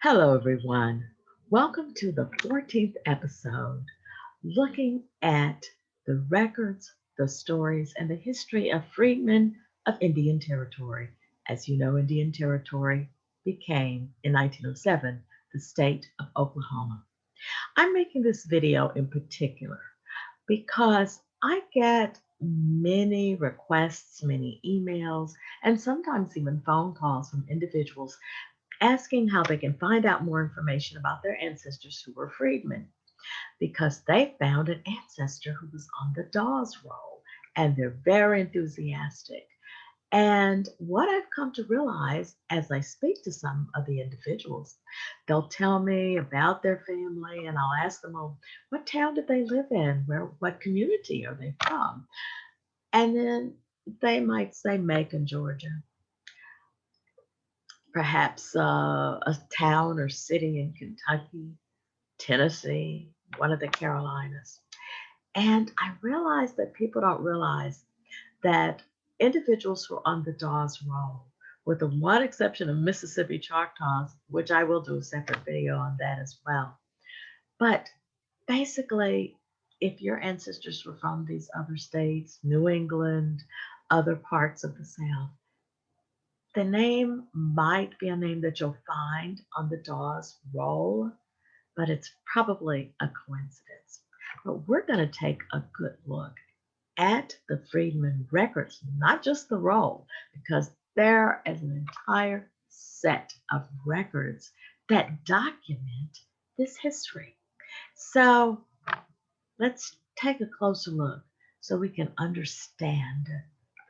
Hello, everyone. Welcome to the 14th episode, looking at the records, the stories, and the history of freedmen of Indian Territory. As you know, Indian Territory became, in 1907, the state of Oklahoma. I'm making this video in particular because I get many requests, many emails, and sometimes even phone calls from individuals asking how they can find out more information about their ancestors who were freedmen because they found an ancestor who was on the Dawes Roll and they're very enthusiastic. And what I've come to realize as I speak to some of the individuals, they'll tell me about their family and I'll ask them, oh, what town did they live in? What community are they from? And then they might say Macon, Georgia, perhaps a town or city in Kentucky, Tennessee, one of the Carolinas. And I realized that people don't realize that individuals who are on the Dawes Roll, with the one exception of Mississippi Choctaws, which I will do a separate video on that as well. But basically, if your ancestors were from these other states, New England, other parts of the South, the name might be a name that you'll find on the Dawes Roll, but it's probably a coincidence. But we're going to take a good look at the Freedmen records, not just the roll, because there is an entire set of records that document this history. So let's take a closer look so we can understand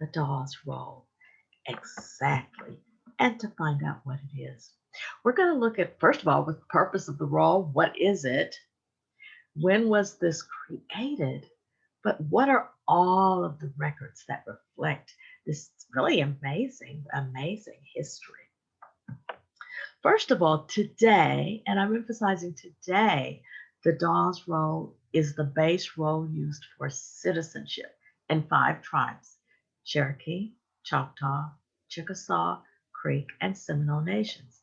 the Dawes Roll exactly and to find out what it is. We're going to look at, first of all, with the purpose of the roll, what is it? When was this created? But what are all of the records that reflect this really amazing, amazing history? First of all, today, and I'm emphasizing today, the Dawes Roll is the base roll used for citizenship in 5 tribes: Cherokee, Choctaw, Chickasaw, Creek, and Seminole nations.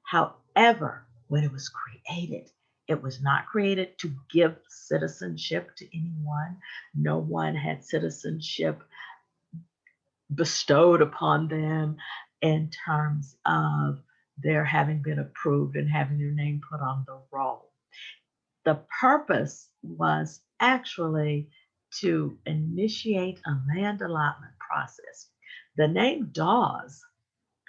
However, when it was created, it was not created to give citizenship to anyone. No one had citizenship bestowed upon them in terms of their having been approved and having their name put on the roll. The purpose was actually to initiate a land allotment process. The name Dawes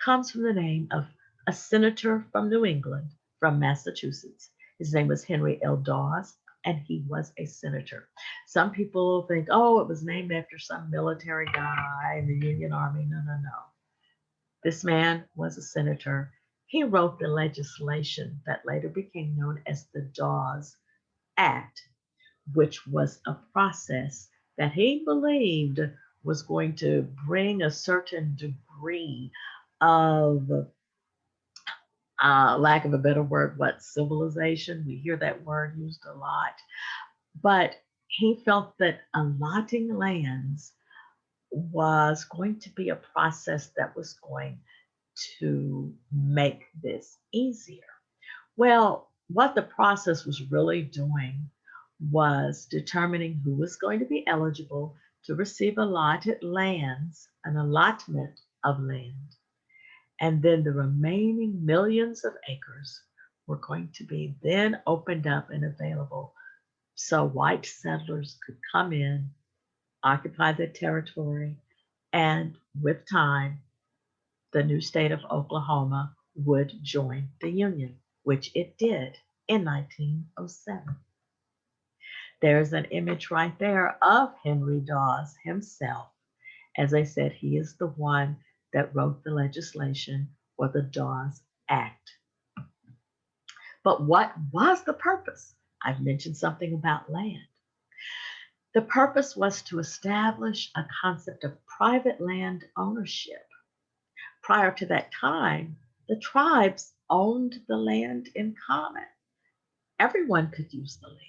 comes from the name of a senator from New England, from Massachusetts. His name was Henry L. Dawes, and he was a senator. Some people think, oh, it was named after some military guy in the Union Army. No, no, no. This man was a senator. He wrote the legislation that later became known as the Dawes Act, which was a process that he believed was going to bring a certain degree of, lack of a better word, what, civilization? We hear that word used a lot. But he felt that allotting lands was going to be a process that was going to make this easier. Well, what the process was really doing was determining who was going to be eligible to receive allotted lands, an allotment of land. And then the remaining millions of acres were going to be then opened up and available so white settlers could come in, occupy the territory, and with time, the new state of Oklahoma would join the Union, which it did in 1907. There's an image right there of Henry Dawes himself. As I said, he is the one that wrote the legislation for the Dawes Act. But what was the purpose? I've mentioned something about land. The purpose was to establish a concept of private land ownership. Prior to that time, the tribes owned the land in common. Everyone could use the land.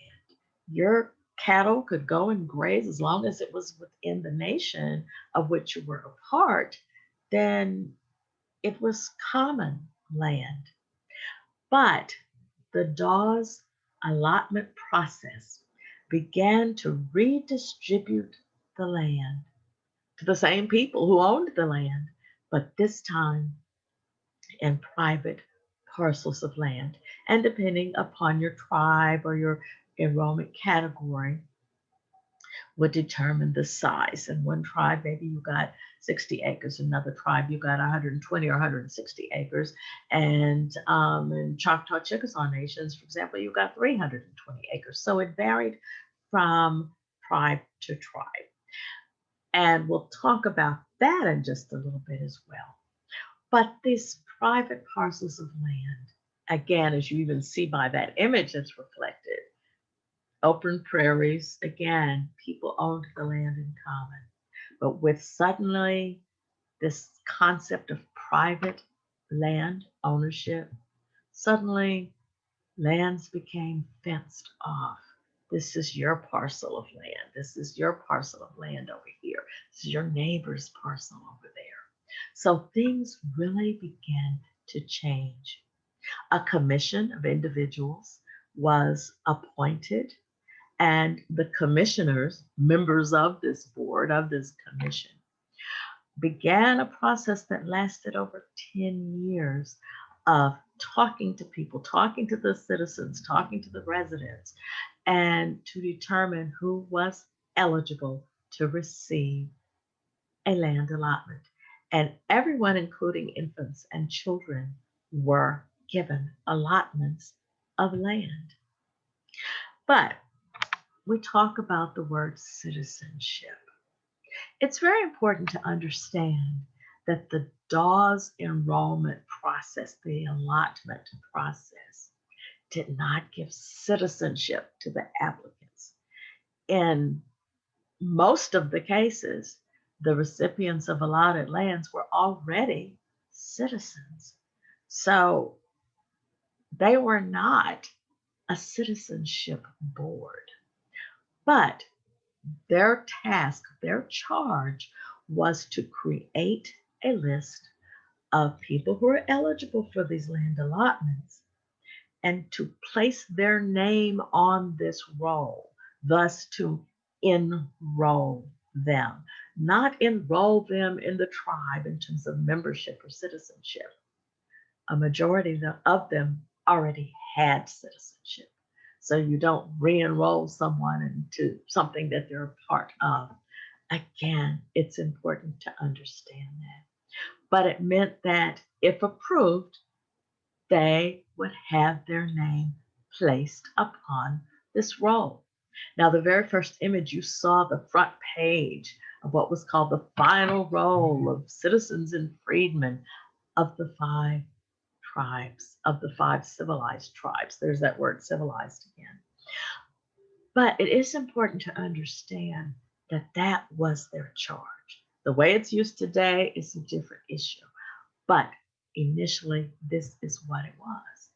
Your cattle could go and graze as long as it was within the nation of which you were a part, then it was common land. But the Dawes allotment process began to redistribute the land to the same people who owned the land, but this time in private parcels of land. And depending upon your tribe or your enrollment category, would determine the size. In one tribe, maybe you got 60 acres. Another tribe, you got 120 or 160 acres. And in Choctaw Chickasaw nations, for example, you got 320 acres. So it varied from tribe to tribe. And we'll talk about that in just a little bit as well. But these private parcels of land, again, as you even see by that image that's reflected, open prairies, again, people owned the land in common. But with suddenly this concept of private land ownership, suddenly lands became fenced off. This is your parcel of land. This is your parcel of land over here. This is your neighbor's parcel over there. So things really began to change. A commission of individuals was appointed, and the commissioners, members of this board, of this commission, began a process that lasted over 10 years of talking to people, talking to the citizens, talking to the residents, and to determine who was eligible to receive a land allotment. And everyone, including infants and children, were given allotments of land. But we talk about the word citizenship. It's very important to understand that the Dawes enrollment process, the allotment process, did not give citizenship to the applicants. In most of the cases, the recipients of allotted lands were already citizens. So they were not a citizenship board. But their task, their charge was to create a list of people who are eligible for these land allotments and to place their name on this roll, thus to enroll them, not enroll them in the tribe in terms of membership or citizenship. A majority of them already had citizenship. So you don't re-enroll someone into something that they're a part of. Again, it's important to understand that. But it meant that if approved, they would have their name placed upon this roll. Now, the very first image you saw, the front page of what was called the final roll of citizens and freedmen of the five tribes, of the five civilized tribes. There's that word civilized again. But it is important to understand that that was their charge. The way it's used today is a different issue. But initially, this is what it was.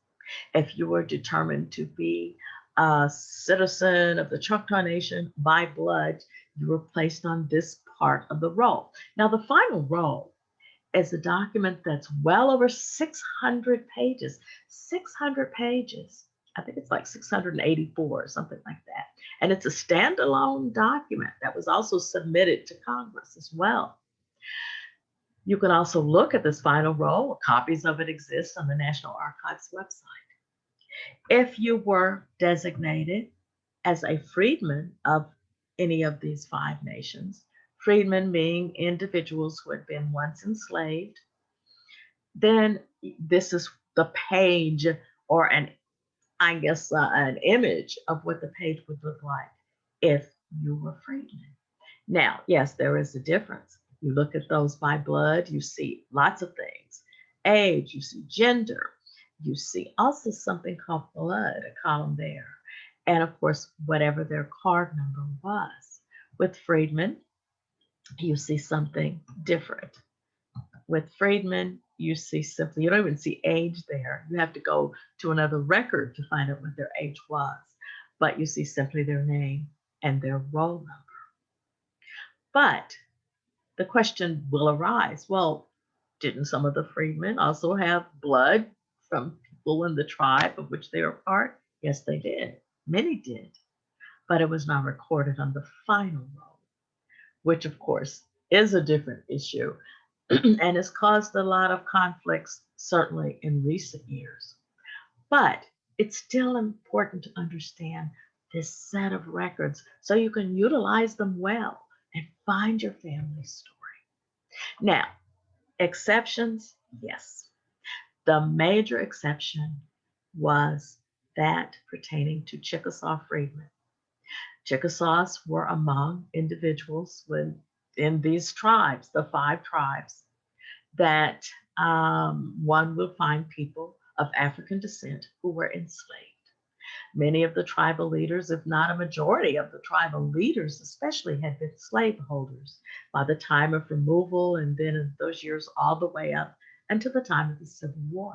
If you were determined to be a citizen of the Choctaw Nation by blood, you were placed on this part of the roll. Now, the final roll is a document that's well over 600 pages. 600 pages. I think it's like 684 or something like that. And it's a standalone document that was also submitted to Congress as well. You can also look at this final roll. Copies of it exist on the National Archives website. If you were designated as a freedman of any of these five nations, freedmen being individuals who had been once enslaved, then this is the page or an image of what the page would look like if you were freedmen. Now, yes, there is a difference. You look at those by blood, you see lots of things. Age, you see gender, you see also something called blood, a column there. And of course, whatever their card number was. With freedmen, you see something different. With freedmen, you see simply, you don't even see age there. You have to go to another record to find out what their age was. But you see simply their name and their roll number. But the question will arise, well, didn't some of the freedmen also have blood from people in the tribe of which they were part? Yes, they did. Many did. But it was not recorded on the final roll, which of course is a different issue and has caused a lot of conflicts, certainly in recent years. But it's still important to understand this set of records so you can utilize them well and find your family story. Now, exceptions, yes. The major exception was that pertaining to Chickasaw freedmen. Chickasaws were among individuals in these tribes, the five tribes, that one will find people of African descent who were enslaved. Many of the tribal leaders, if not a majority of the tribal leaders, especially, had been slaveholders by the time of removal, and then in those years all the way up until the time of the Civil War.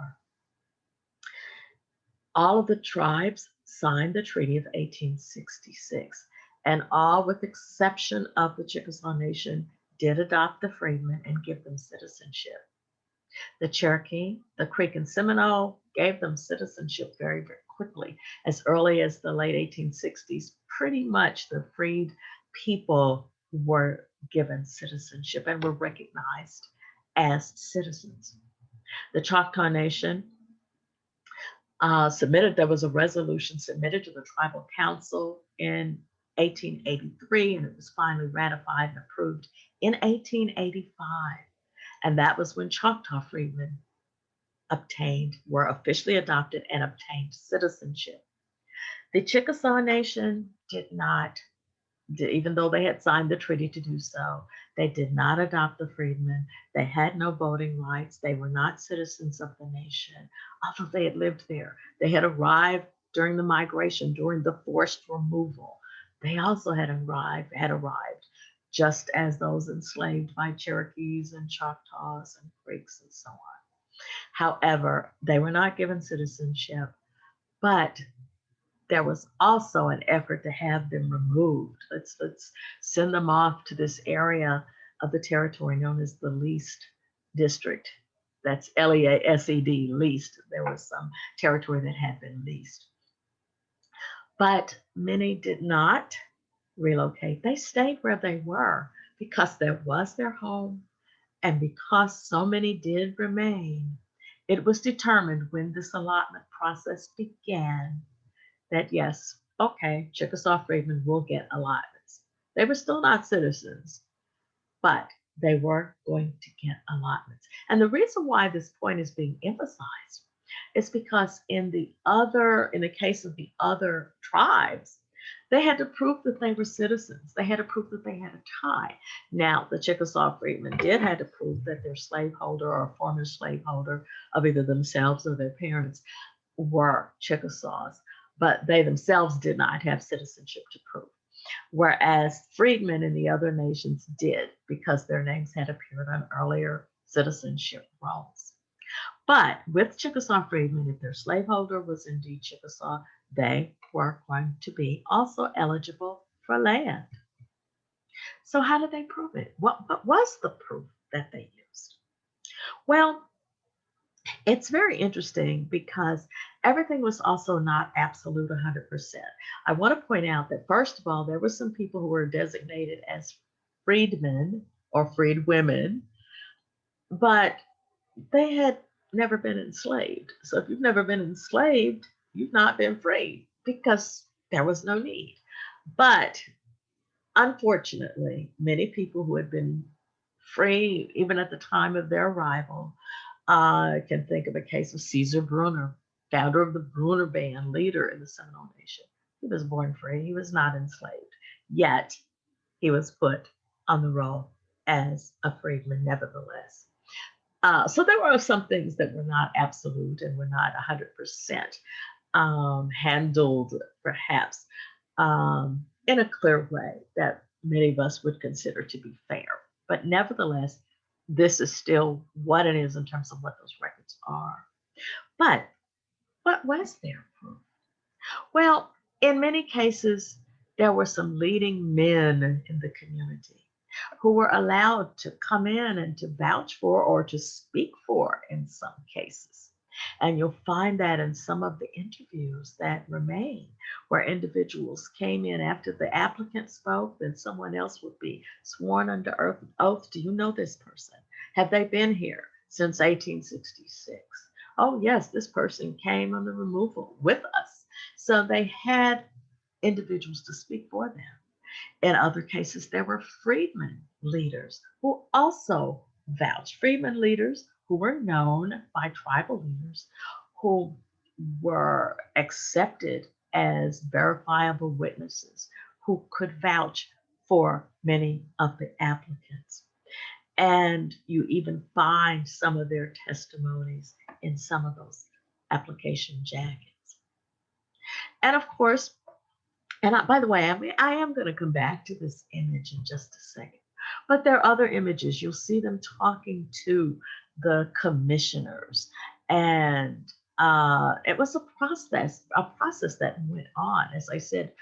All of the tribes signed the Treaty of 1866, and all, with exception of the Chickasaw Nation, did adopt the freedmen and give them citizenship. The Cherokee, the Creek and Seminole gave them citizenship very, very quickly. As early as the late 1860s, pretty much the freed people were given citizenship and were recognized as citizens. The Choctaw Nation there was a resolution submitted to the Tribal Council in 1883, and it was finally ratified and approved in 1885. And that was when Choctaw freedmen were officially adopted and obtained citizenship. The Chickasaw Nation did not, even though they had signed the treaty to do so, they did not adopt the freedmen. They had no voting rights. They were not citizens of the nation, although they had lived there. They had arrived during the migration, during the forced removal. They also had arrived just as those enslaved by Cherokees and Choctaws and Creeks and so on. However, they were not given citizenship, but there was also an effort to have them removed. Let's send them off to this area of the territory known as the leased district. That's LEASED, leased. There was some territory that had been leased. But many did not relocate. They stayed where they were because that was their home, and because so many did remain. It was determined when this allotment process began that yes, okay, Chickasaw freedmen will get allotments. They were still not citizens, but they were going to get allotments. And the reason why this point is being emphasized is because in the case of the other tribes, they had to prove that they were citizens. They had to prove that they had a tie. Now, the Chickasaw freedmen did have to prove that their slaveholder or former slaveholder of either themselves or their parents were Chickasaws, but they themselves did not have citizenship to prove. Whereas freedmen in the other nations did, because their names had appeared on earlier citizenship rolls. But with Chickasaw freedmen, if their slaveholder was indeed Chickasaw, they were going to be also eligible for land. So how did they prove it? What was the proof that they used? Well, it's very interesting because everything was also not absolute 100%. I want to point out that, first of all, there were some people who were designated as freedmen or freed women, but they had never been enslaved. So if you've never been enslaved, you've not been free because there was no need. But unfortunately, many people who had been free, even at the time of their arrival, I can think of a case of Caesar Bruner, founder of the Bruner Band, leader in the Seminole Nation. He was born free. He was not enslaved. Yet he was put on the roll as a freedman nevertheless. So there were some things that were not absolute and were not 100% handled, perhaps, in a clear way that many of us would consider to be fair. But nevertheless, this is still what it is in terms of what those records are. But what was their proof? Well, in many cases, there were some leading men in the community who were allowed to come in and to vouch for or to speak for in some cases. And you'll find that in some of the interviews that remain, where individuals came in after the applicant spoke, then someone else would be sworn under oath. Do you know this person? Have they been here since 1866? Oh, yes, this person came on the removal with us. So they had individuals to speak for them. In other cases, there were freedmen leaders who also vouched, freedmen leaders who were known by tribal leaders who were accepted as verifiable witnesses who could vouch for many of the applicants. And you even find some of their testimonies in some of those application jackets. And of course, by the way, I am going to come back to this image in just a second. But there are other images. You'll see them talking to the commissioners. And it was a process that went on, as I said,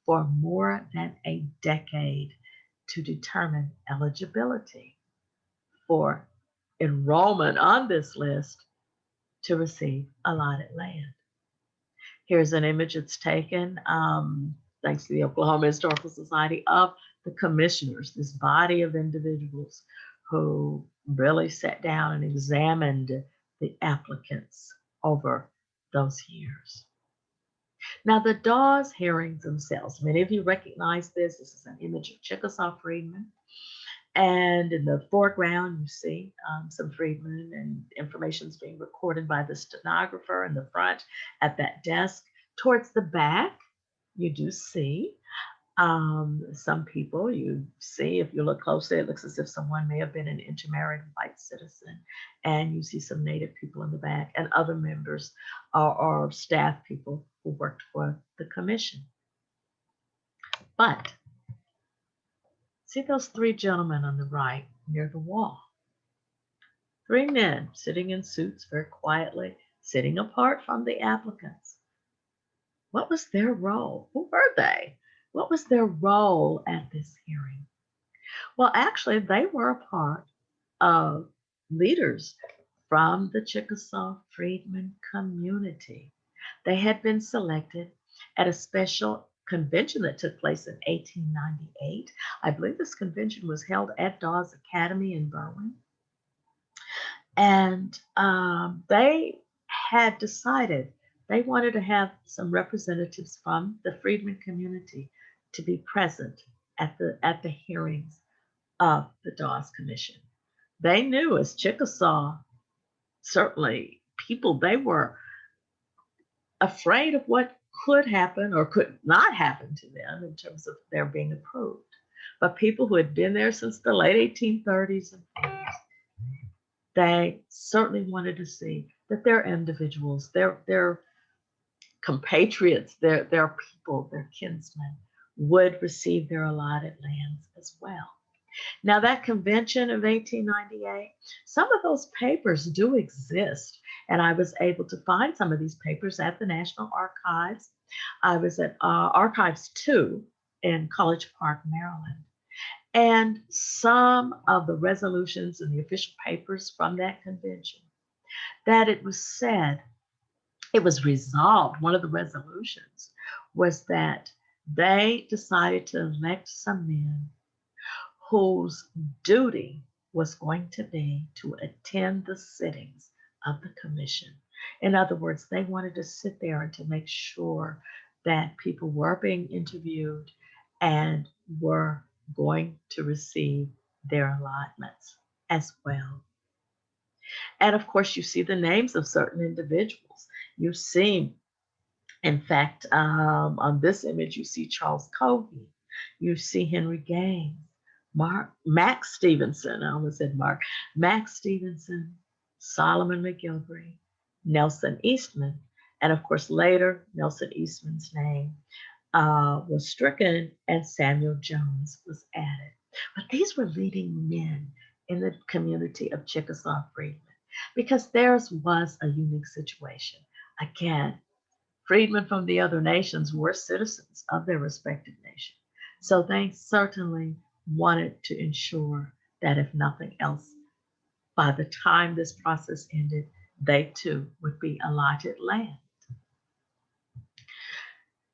for more than a decade to determine eligibility for enrollment on this list to receive allotted land. Here's an image that's taken, thanks to the Oklahoma Historical Society, of the commissioners, this body of individuals who really sat down and examined the applicants over those years. Now, the Dawes hearings themselves, many of you recognize this. This is an image of Chickasaw freedmen. And in the foreground, you see some freedmen, and information is being recorded by the stenographer in the front at that desk. Towards the back, you do see some people. You see, if you look closely, it looks as if someone may have been an intermarried white citizen. And you see some Native people in the back and other members or staff people who worked for the commission. But see those three gentlemen on the right near the wall? Three men sitting in suits very quietly, sitting apart from the applicants. What was their role? Who were they? What was their role at this hearing? Well, actually, they were a part of leaders from the Chickasaw freedmen community. They had been selected at a special convention that took place in 1898. I believe this convention was held at Dawes Academy in Berwyn. And they had decided they wanted to have some representatives from the freedmen community to be present at the hearings of the Dawes Commission. They knew, as Chickasaw, certainly people, they were afraid of what could happen or could not happen to them in terms of their being approved. But people who had been there since the late 1830s and 40s, they certainly wanted to see that their individuals, their compatriots, their people, their kinsmen would receive their allotted lands as well. Now, that convention of 1898, some of those papers do exist, and I was able to find some of these papers at the National Archives. I was at Archives 2 in College Park, Maryland. And some of the resolutions and the official papers from that convention, that it was said, it was resolved, one of the resolutions was that they decided to elect some men whose duty was going to be to attend the sittings of the commission. In other words, they wanted to sit there and to make sure that people were being interviewed and were going to receive their allotments as well. And of course, you see the names of certain individuals. You see, in fact, on this image, you see Charles Covey, you see Henry Gaines, Max Stevenson, I almost said Mark, Max Stevenson, Solomon McGilvery, Nelson Eastman, and of course later Nelson Eastman's name was stricken and Samuel Jones was added. But these were leading men in the community of Chickasaw freedmen because theirs was a unique situation. Again, freedmen from the other nations were citizens of their respective nation. So they certainly wanted to ensure that if nothing else, by the time this process ended, they too would be allotted land.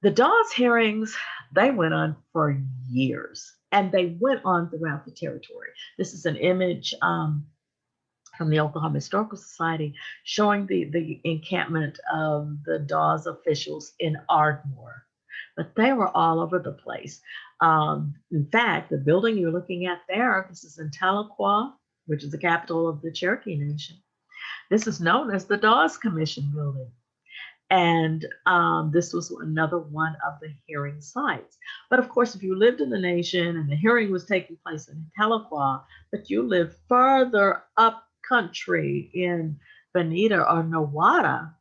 The Dawes hearings, they went on for years, and they went on throughout the territory. This is an image from the Oklahoma Historical Society showing the encampment of the Dawes officials in Ardmore. But they were all over the place. In fact, the building you're looking at there, this is in Tahlequah, which is the capital of the Cherokee Nation. This is known as the Dawes Commission Building. And this was another one of the hearing sites. But of course, if you lived in the nation and the hearing was taking place in Tahlequah, but you lived further up country in Bonita or Nowata,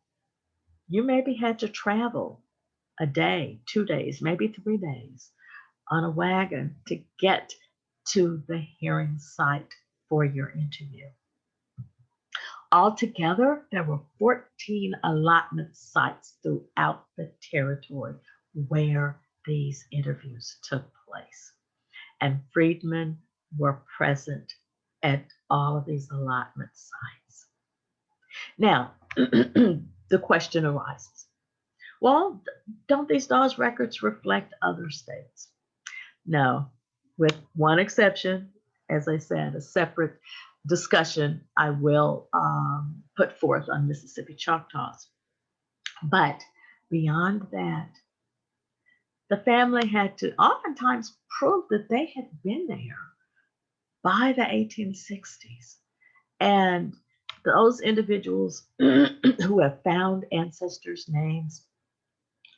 you maybe had to travel a day, 2 days, maybe 3 days on a wagon to get to the hearing site for your interview. Altogether, there were 14 allotment sites throughout the territory where these interviews took place. And freedmen were present at all of these allotment sites. Now, the question arises, well, don't these Dawes records reflect other states? No, with one exception, as I said, a separate discussion I will put forth on Mississippi Choctaws. But beyond that, the family had to oftentimes prove that they had been there by the 1860s. And those individuals who have found ancestors' names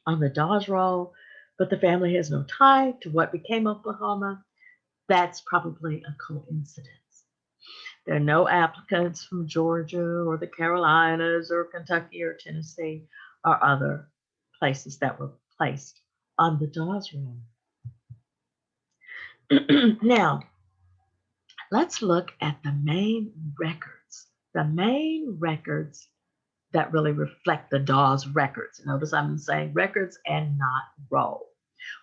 on the Dawes Roll, but the family has no tie to what became Oklahoma, that's probably a coincidence. There are no applicants from Georgia or the Carolinas or Kentucky or Tennessee or other places that were placed on the Dawes Roll. Now, let's look at the main records that really reflect the Dawes records. Notice I'm saying records and not roll.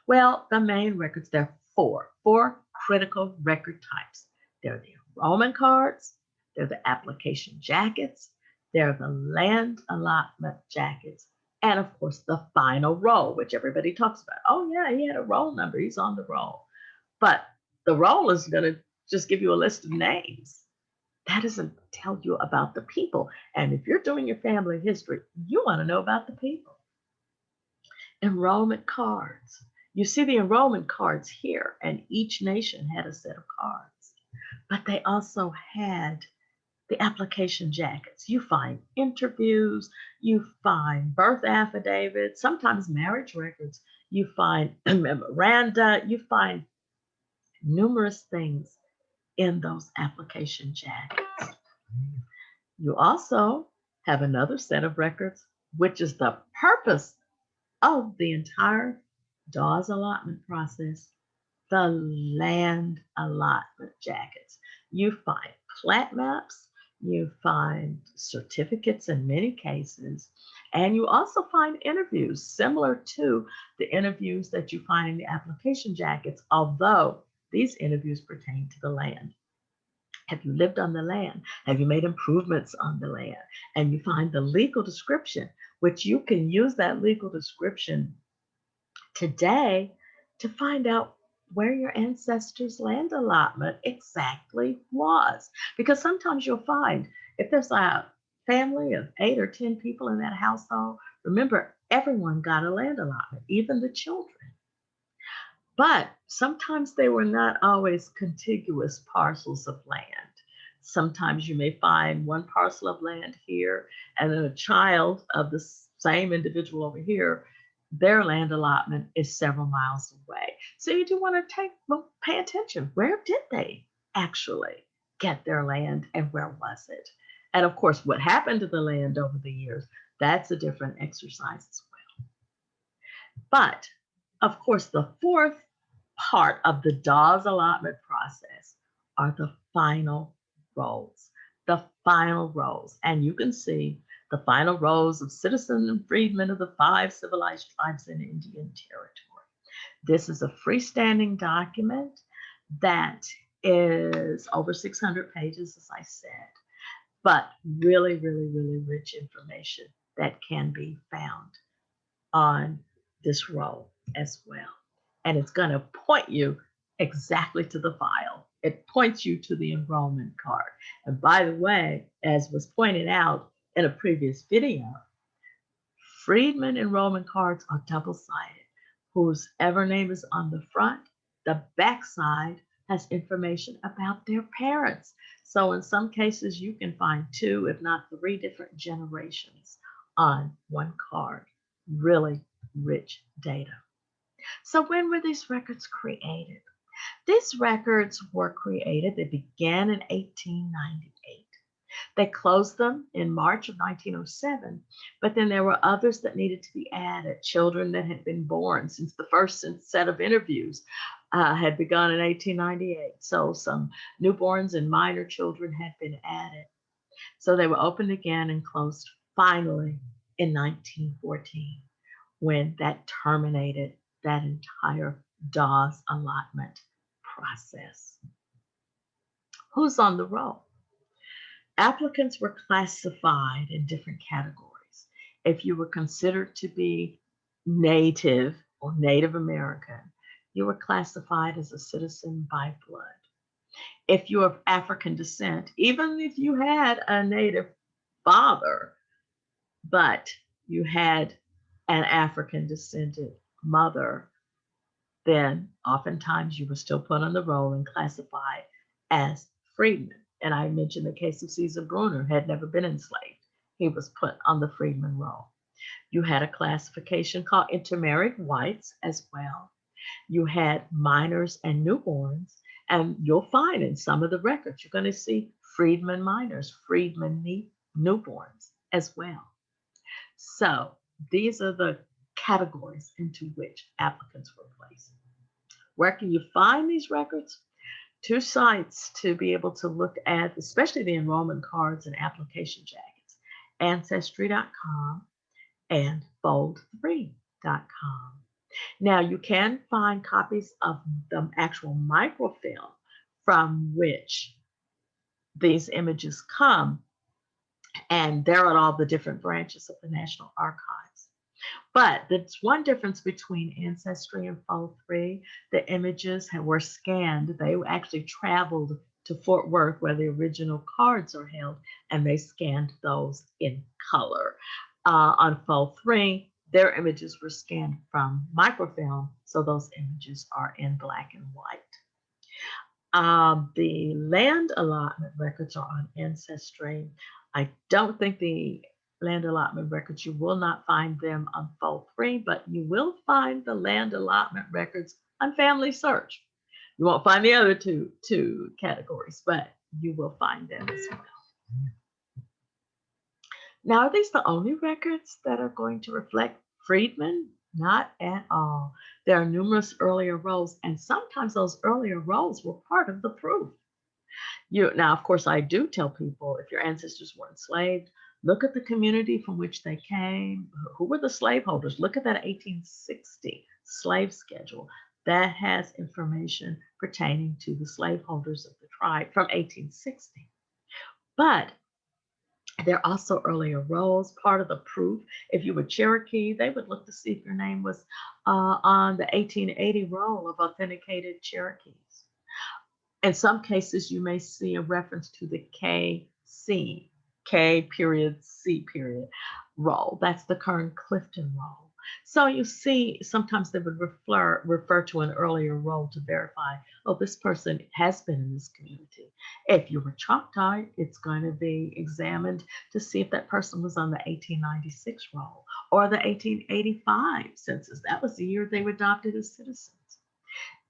Well, the main records, there are four critical record types. They're the enrollment cards, they're the application jackets, they're the land allotment jackets, and of course the final roll, which everybody talks about. Oh yeah, he had a roll number, he's on the roll. But the roll is going to just give you a list of names. That doesn't tell you about the people. And if you're doing your family history, you want to know about the people. Enrollment cards. You see the enrollment cards here, and each nation had a set of cards. But they also had the application jackets. You find interviews, you find birth affidavits, sometimes marriage records, you find memoranda, you find numerous things in those application jackets. You also have another set of records, which is the purpose of the entire Dawes allotment process, the land allotment jackets. You find plat maps, you find certificates in many cases, and you also find interviews similar to the interviews that you find in the application jackets, although these interviews pertain to the land. Have you lived on the land? Have you made improvements on the land? And you find the legal description, which you can use that legal description today to find out where your ancestors' land allotment exactly was. Because sometimes you'll find if there's a family of 8 or 10 people in that household, remember, everyone got a land allotment, even the children. But sometimes they were not always contiguous parcels of land. Sometimes you may find one parcel of land here, and then a child of the same individual over here, their land allotment is several miles away. So you do want to pay attention. Where did they actually get their land, and where was it? And of course, what happened to the land over the years, that's a different exercise as well. But of course, the fourth part of the Dawes allotment process are the final rolls. The final rolls. And you can see the final rolls of citizens and freedmen of the 5 civilized tribes in Indian Territory. This is a freestanding document that is over 600 pages, as I said. but really, really, really rich information that can be found on this roll as well. And it's going to point you exactly to the file. It points you to the enrollment card. And by the way, as was pointed out in a previous video, Freedmen enrollment cards are double-sided. Whoever name is on the front, the back side has information about their parents. So in some cases, you can find 2, if not 3 different generations on one card. Really rich data. So when were these records created? These records were created, they began in 1898. They closed them in March of 1907, but then there were others that needed to be added, children that had been born since the first set of interviews had begun in 1898. So some newborns and minor children had been added. So they were opened again and closed finally in 1914 when that terminated that entire Dawes allotment process. Who's on the roll? Applicants were classified in different categories. If you were considered to be Native or Native American, you were classified as a citizen by blood. If you were of African descent, even if you had a Native father, but you had an African descended mother, then oftentimes you were still put on the roll and classified as freedmen. And I mentioned the case of Caesar Bruner, had never been enslaved. He was put on the freedman roll. You had a classification called intermarried whites as well. You had minors and newborns, and you'll find in some of the records, you're going to see freedmen minors, freedmen newborns as well. So these are the categories into which applicants were placed. Where can you find these records? 2 sites to be able to look at, especially the enrollment cards and application jackets, Ancestry.com and Fold3.com. Now, you can find copies of the actual microfilm from which these images come, and they're at all the different branches of the National Archives. But there's one difference between Ancestry and Fold3. The images were scanned. They actually traveled to Fort Worth where the original cards are held, and they scanned those in color. On Fold3, their images were scanned from microfilm, so those images are in black and white. The land allotment records are on Ancestry. I don't think the land allotment records, you will not find them on Fold3, but you will find the land allotment records on Family Search. You won't find the other two categories, but you will find them as well. Now, are these the only records that are going to reflect freedmen? Not at all. There are numerous earlier rolls, and sometimes those earlier rolls were part of the proof. Now, of course, I do tell people, if your ancestors were enslaved, look at the community from which they came. Who were the slaveholders? Look at that 1860 slave schedule. That has information pertaining to the slaveholders of the tribe from 1860. But there are also earlier rolls, part of the proof. If you were Cherokee, they would look to see if your name was on the 1880 roll of authenticated Cherokees. In some cases, you may see a reference to the KC, K period, C period roll. That's the current Clifton roll. So you see, sometimes they would refer to an earlier roll to verify, oh, this person has been in this community. If you were Choctaw, it's going to be examined to see if that person was on the 1896 roll or the 1885 census. That was the year they were adopted as citizens.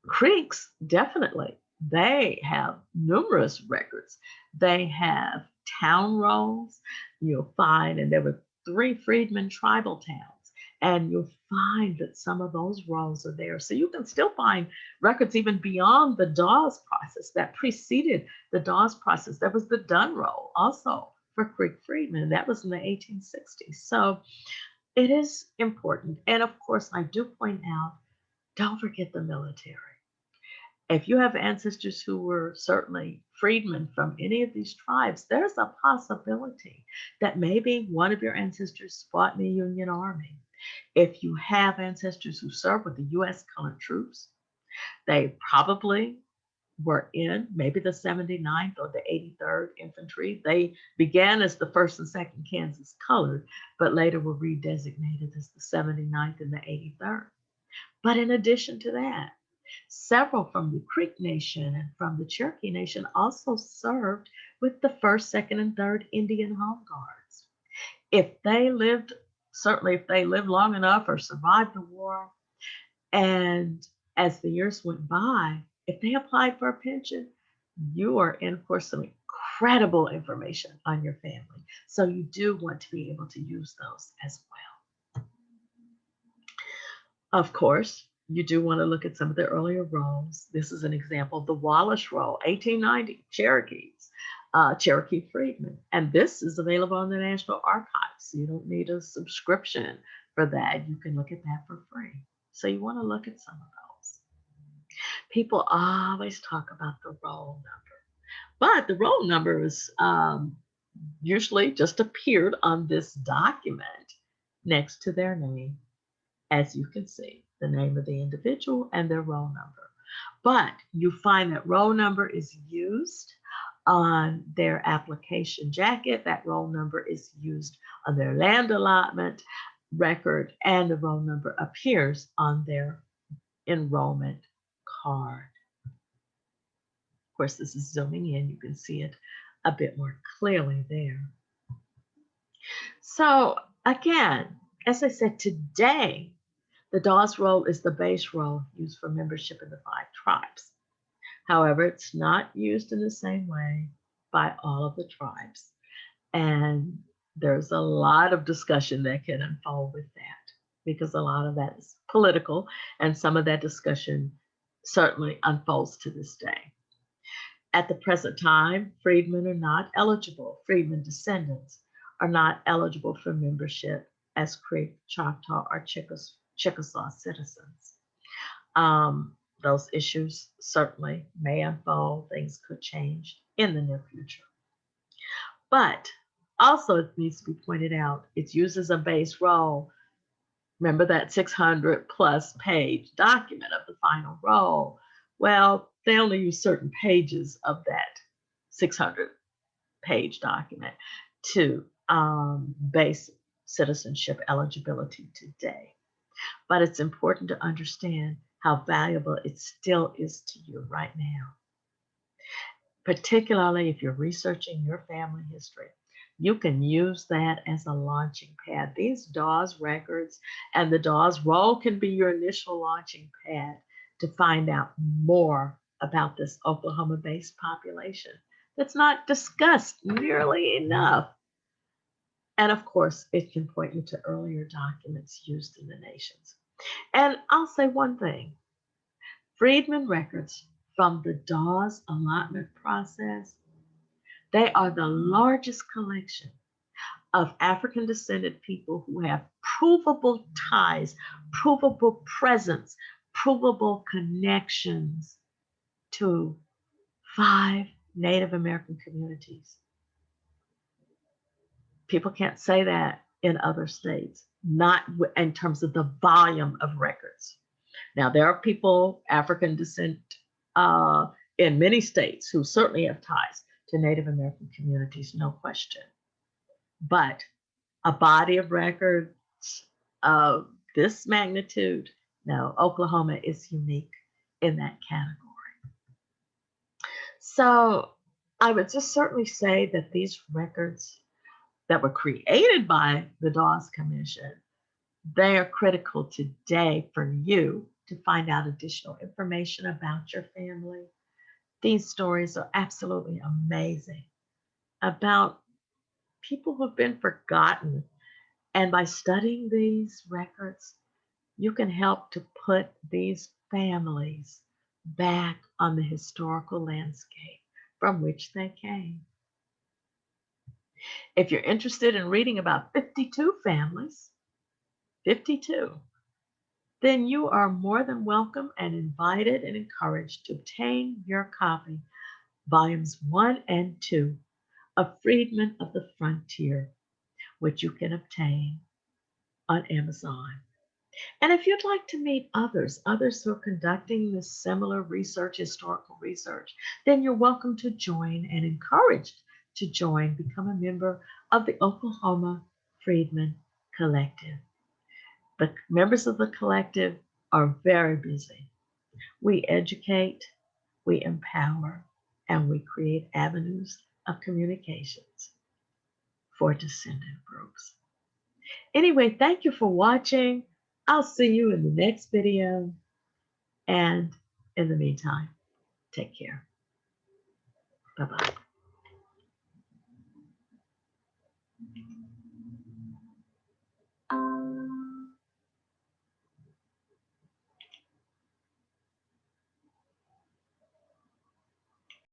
Creeks, definitely. They have numerous records. They have town rolls. You'll find, and there were 3 freedmen tribal towns, and you'll find that some of those rolls are there. So you can still find records even beyond the Dawes process that preceded the Dawes process. There was the Dunn roll also for Creek freedmen, and that was in the 1860s. So it is important. And of course, I do point out, don't forget the military. If you have ancestors who were certainly freedmen from any of these tribes, there's a possibility that maybe one of your ancestors fought in the Union Army. If you have ancestors who served with the U.S. colored troops, they probably were in maybe the 79th or the 83rd Infantry. They began as the 1st and 2nd Kansas Colored, but later were redesignated as the 79th and the 83rd. But in addition to that, several from the Creek Nation and from the Cherokee Nation also served with the 1st, 2nd, and 3rd Indian Home Guards. If they lived, certainly if they lived long enough or survived the war, and as the years went by, if they applied for a pension, you are in, of course, some incredible information on your family. So you do want to be able to use those as well. Of course, you do want to look at some of the earlier rolls. This is an example of the Wallace Roll, 1890, Cherokees, Cherokee Freedmen. And this is available on the National Archives. So you don't need a subscription for that. You can look at that for free. So you want to look at some of those. People always talk about the roll number, but the roll number is usually just appeared on this document next to their name. As you can see, the name of the individual and their roll number. But you find that roll number is used on their application jacket. That roll number is used on their land allotment record, and the roll number appears on their enrollment card. Of course, this is zooming in. You can see it a bit more clearly there. So again, as I said, today, the Dawes Roll is the base roll used for membership in the 5 tribes. However, it's not used in the same way by all of the tribes. And there's a lot of discussion that can unfold with that, because a lot of that is political, and some of that discussion certainly unfolds to this day. At the present time, freedmen are not eligible. Freedmen descendants are not eligible for membership as Creek, Choctaw, or Chickasaw citizens. Those issues certainly may unfold. Things could change in the near future. But also, it needs to be pointed out, it's used as a base roll. Remember that 600 plus page document of the final roll? Well, they only use certain pages of that 600 page document to base citizenship eligibility today. But it's important to understand how valuable it still is to you right now, particularly if you're researching your family history. You can use that as a launching pad. These Dawes records and the Dawes Roll can be your initial launching pad to find out more about this Oklahoma-based population that's not discussed nearly enough. And of course, it can point you to earlier documents used in the nations. And I'll say one thing, Freedmen records from the Dawes allotment process, they are the largest collection of African descended people who have provable ties, provable presence, provable connections to 5 Native American communities. People can't say that in other states, not in terms of the volume of records. Now, there are people, African descent, in many states who certainly have ties to Native American communities, no question. But a body of records of this magnitude, no, Oklahoma is unique in that category. So I would just certainly say that these records that were created by the Dawes Commission, they are critical today for you to find out additional information about your family. These stories are absolutely amazing about people who have been forgotten. And by studying these records, you can help to put these families back on the historical landscape from which they came. If you're interested in reading about 52 families, 52 then you are more than welcome and invited and encouraged to obtain your copy, volumes 1 and 2 of Freedmen of the Frontier, which you can obtain on Amazon. And if you'd like to meet others who are conducting this similar research, historical research, then you're welcome to join and encouraged to join, become a member of the Oklahoma Freedmen Collective. The members of the collective are very busy. We educate, we empower, and we create avenues of communications for descendant groups. Anyway, thank you for watching. I'll see you in the next video. And in the meantime, take care. Bye-bye.